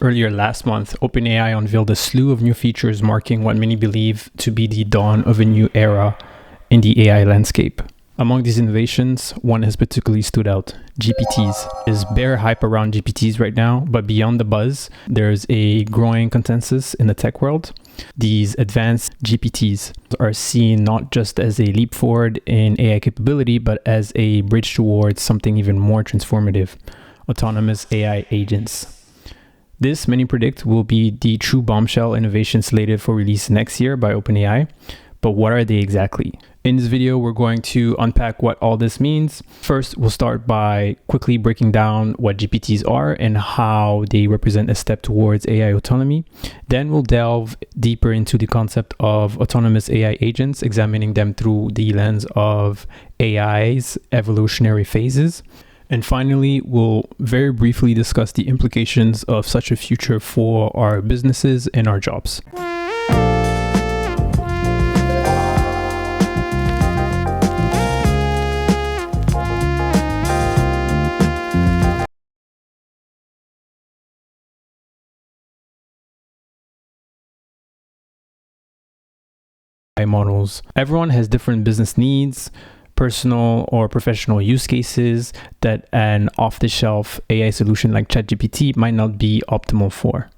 Earlier last month, OpenAI unveiled a slew of new features marking what many believe to be the dawn of a new era in the AI landscape. Among these innovations, one has particularly stood out: GPTs. There's bare hype around GPTs right now, but beyond the buzz, there's a growing consensus in the tech world. These advanced GPTs are seen not just as a leap forward in AI capability, but as a bridge towards something even more transformative: autonomous AI agents. This, many predict, will be the true bombshell innovation slated for release next year by OpenAI. But what are they exactly? In this video, we're going to unpack what all this means. First, we'll start by quickly breaking down what GPTs are and how they represent a step towards AI autonomy. Then we'll delve deeper into the concept of autonomous AI agents, examining them through the lens of AI's evolutionary phases. And finally, we'll very briefly discuss the implications of such a future for our businesses and our jobs. Models. Everyone has different business needs, personal or professional use cases that an off-the-shelf AI solution like ChatGPT might not be optimal for.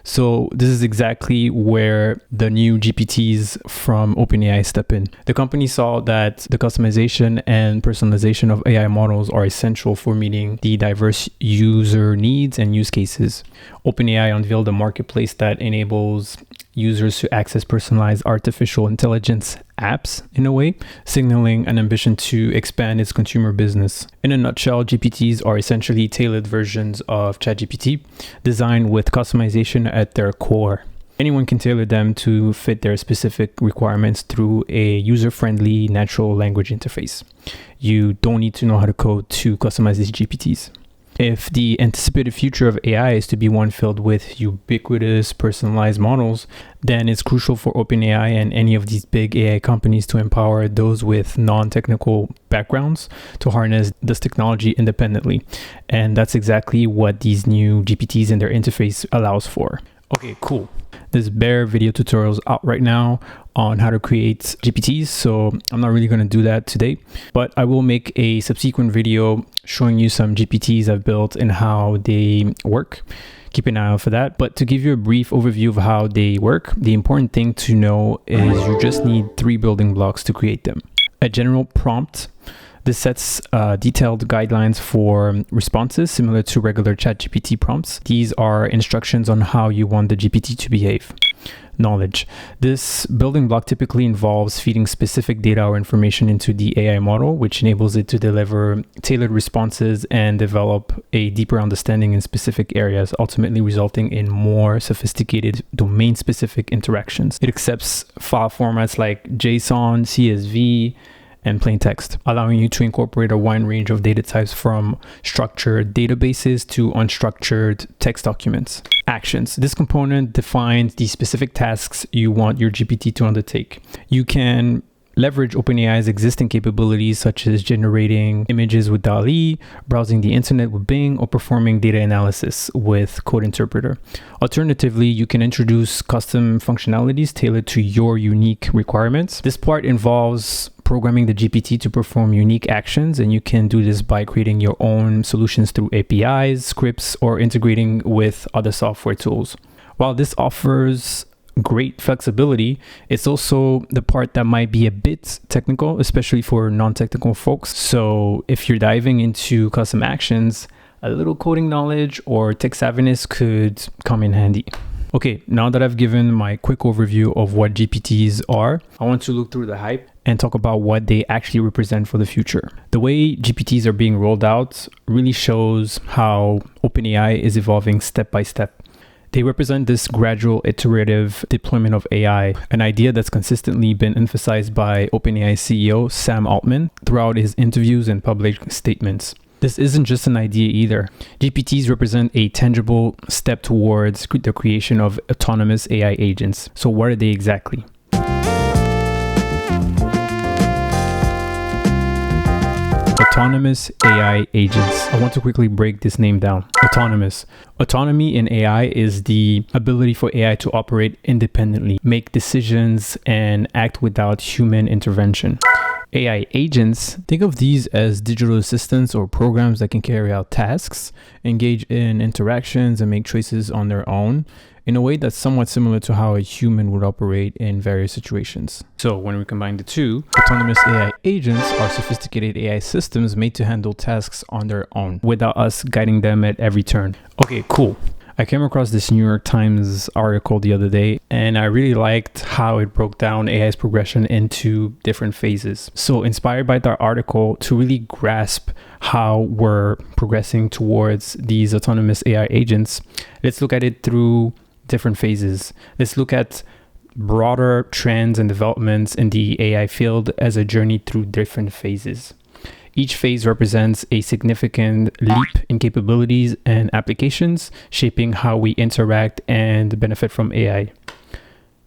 So this is exactly where the new GPTs from OpenAI step in. The company saw that the customization and personalization of AI models are essential for meeting the diverse user needs and use cases. OpenAI unveiled a marketplace that enables users to access personalized artificial intelligence apps in a way, signaling an ambition to expand its consumer business. In a nutshell, GPTs are essentially tailored versions of ChatGPT, designed with customization at their core. Anyone can tailor them to fit their specific requirements through a user-friendly natural language interface. You don't need to know how to code to customize these GPTs. If the anticipated future of AI is to be one filled with ubiquitous personalized models, then it's crucial for OpenAI and any of these big AI companies to empower those with non-technical backgrounds to harness this technology independently. And that's exactly what these new GPTs and their interface allows for. Okay, cool. There's bare video tutorials out right now on how to create GPTs, so I'm not really going to do that today, but I will make a subsequent video showing you some GPTs I've built and how they work. Keep an eye out for that. But to give you a brief overview of how they work, the important thing to know is you just need 3 building blocks to create them. A general prompt. This sets detailed guidelines for responses similar to regular ChatGPT prompts. These are instructions on how you want the GPT to behave. Knowledge. This building block typically involves feeding specific data or information into the AI model, which enables it to deliver tailored responses and develop a deeper understanding in specific areas, ultimately resulting in more sophisticated domain-specific interactions. It accepts file formats like JSON, CSV, and plain text, allowing you to incorporate a wide range of data types from structured databases to unstructured text documents. Actions. This component defines the specific tasks you want your GPT to undertake. You can leverage OpenAI's existing capabilities such as generating images with DALL-E, browsing the internet with Bing, or performing data analysis with Code Interpreter. Alternatively, you can introduce custom functionalities tailored to your unique requirements. This part involves programming the GPT to perform unique actions, and you can do this by creating your own solutions through APIs, scripts, or integrating with other software tools. While this offers great flexibility, it's also the part that might be a bit technical, especially for non-technical folks. So if you're diving into custom actions, a little coding knowledge or tech savviness could come in handy. Okay, now that I've given my quick overview of what GPTs are, I want to look through the hype and talk about what they actually represent for the future. The way GPTs are being rolled out really shows how OpenAI is evolving step by step. They represent this gradual iterative deployment of AI, an idea that's consistently been emphasized by OpenAI CEO Sam Altman throughout his interviews and public statements. This isn't just an idea either. GPTs represent a tangible step towards the creation of autonomous AI agents. So what are they exactly? Autonomous AI agents. I want to quickly break this name down. Autonomous. Autonomy in AI is the ability for AI to operate independently, make decisions, and act without human intervention. AI agents, think of these as digital assistants or programs that can carry out tasks, engage in interactions, and make choices on their own in a way that's somewhat similar to how a human would operate in various situations. So when we combine the two, autonomous AI agents are sophisticated AI systems made to handle tasks on their own without us guiding them at every turn. Okay, cool. I came across this New York Times article the other day, and I really liked how it broke down AI's progression into different phases. So inspired by that article, to really grasp how we're progressing towards these autonomous AI agents, let's look at it through different phases. Let's look at broader trends and developments in the AI field as a journey through different phases. Each phase represents a significant leap in capabilities and applications, shaping how we interact and benefit from AI.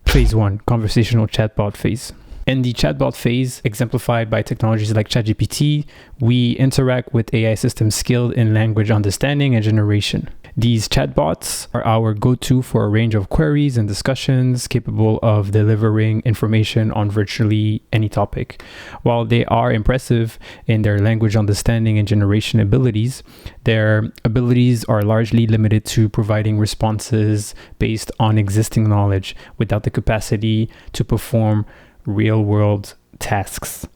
Phase 1, conversational chatbot phase. In the chatbot phase, exemplified by technologies like ChatGPT, we interact with AI systems skilled in language understanding and generation. These chatbots are our go-to for a range of queries and discussions, capable of delivering information on virtually any topic. While they are impressive in their language understanding and generation abilities, their abilities are largely limited to providing responses based on existing knowledge without the capacity to perform real-world tasks.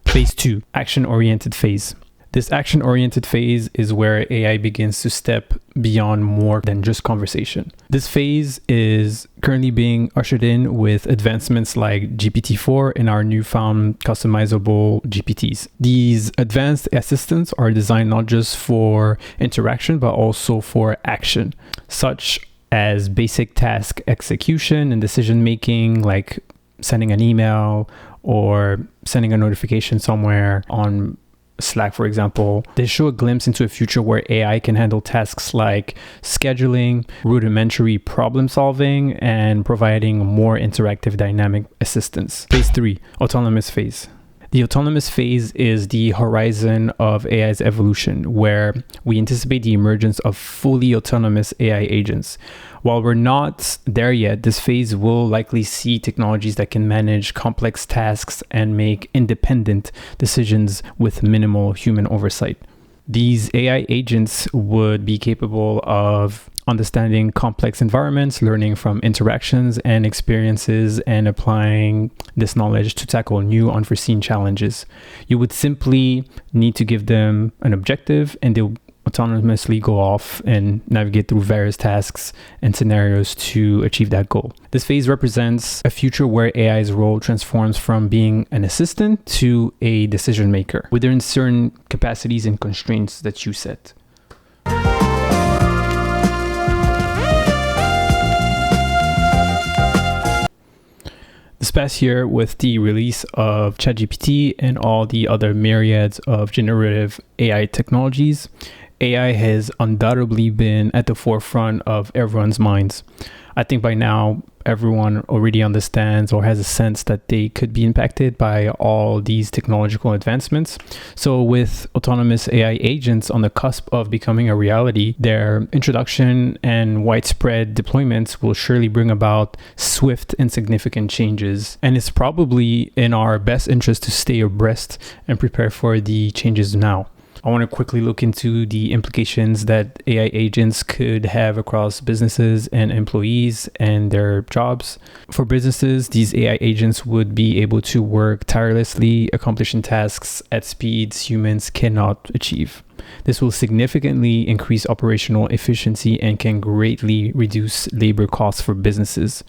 Phase 2, action-oriented phase. This action-oriented phase is where AI begins to step beyond more than just conversation. This phase is currently being ushered in with advancements like GPT-4 and our newfound customizable GPTs. These advanced assistants are designed not just for interaction, but also for action, such as basic task execution and decision-making, like sending an email or sending a notification somewhere on Slack, for example. They show a glimpse into a future where AI can handle tasks like scheduling, rudimentary problem solving, and providing more interactive dynamic assistance. Phase 3, autonomous phase. The autonomous phase is the horizon of AI's evolution, where we anticipate the emergence of fully autonomous AI agents. While we're not there yet, this phase will likely see technologies that can manage complex tasks and make independent decisions with minimal human oversight. These AI agents would be capable of understanding complex environments, learning from interactions and experiences, and applying this knowledge to tackle new unforeseen challenges. You would simply need to give them an objective, and they'll autonomously go off and navigate through various tasks and scenarios to achieve that goal. This phase represents a future where AI's role transforms from being an assistant to a decision maker within certain capacities and constraints that you set. This past year, with the release of ChatGPT and all the other myriads of generative AI technologies, AI has undoubtedly been at the forefront of everyone's minds. I think by now, everyone already understands or has a sense that they could be impacted by all these technological advancements. So with autonomous AI agents on the cusp of becoming a reality, their introduction and widespread deployments will surely bring about swift and significant changes. And it's probably in our best interest to stay abreast and prepare for the changes now. I want to quickly look into the implications that AI agents could have across businesses and employees and their jobs. For businesses, these AI agents would be able to work tirelessly, accomplishing tasks at speeds humans cannot achieve. This will significantly increase operational efficiency and can greatly reduce labor costs for businesses.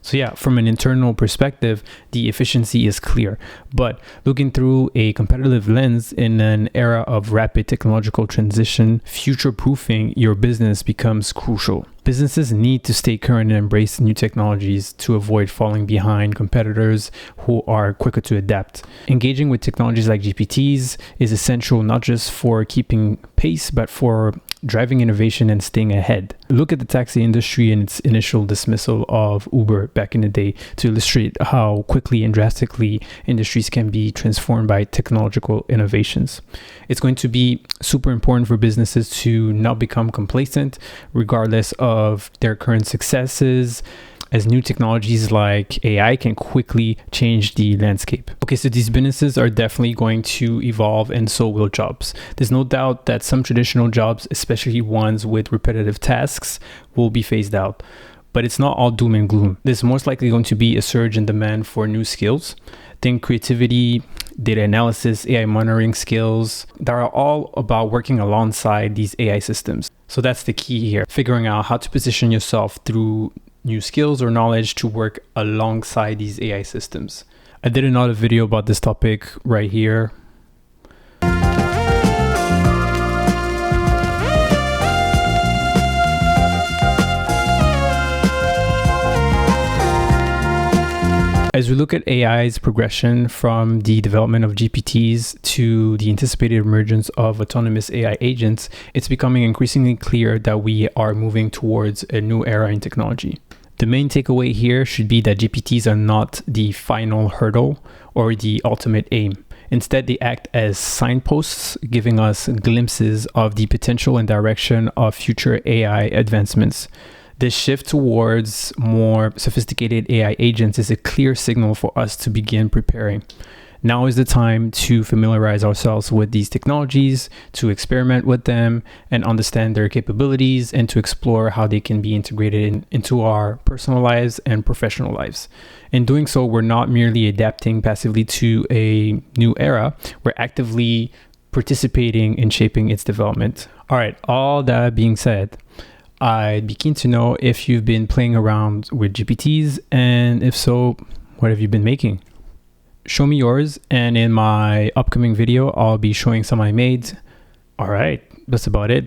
So yeah, from an internal perspective, the efficiency is clear, but looking through a competitive lens in an era of rapid technological transition, future-proofing your business becomes crucial. Businesses need to stay current and embrace new technologies to avoid falling behind competitors who are quicker to adapt. Engaging with technologies like GPTs is essential not just for keeping pace, but for driving innovation and staying ahead. Look at the taxi industry and its initial dismissal of Uber back in the day to illustrate how quickly and drastically industries can be transformed by technological innovations. It's going to be super important for businesses to not become complacent, regardless of their current successes, as new technologies like AI can quickly change the landscape. Okay, so these businesses are definitely going to evolve, and so will jobs. There's no doubt that some traditional jobs, especially ones with repetitive tasks, will be phased out. But it's not all doom and gloom. There's most likely going to be a surge in demand for new skills. Think creativity, data analysis, AI monitoring skills that are all about working alongside these AI systems. So that's the key here, figuring out how to position yourself through new skills or knowledge to work alongside these AI systems. I did another video about this topic right here. As we look at AI's progression from the development of GPTs to the anticipated emergence of autonomous AI agents, it's becoming increasingly clear that we are moving towards a new era in technology. The main takeaway here should be that GPTs are not the final hurdle or the ultimate aim. Instead, they act as signposts, giving us glimpses of the potential and direction of future AI advancements. This shift towards more sophisticated AI agents is a clear signal for us to begin preparing. Now is the time to familiarize ourselves with these technologies, to experiment with them and understand their capabilities, and to explore how they can be integrated into our personal lives and professional lives. In doing so, we're not merely adapting passively to a new era, we're actively participating in shaping its development. All right, all that being said, I'd be keen to know if you've been playing around with GPTs, and if so, what have you been making? Show me yours, and in my upcoming video, I'll be showing some I made. All right, that's about it.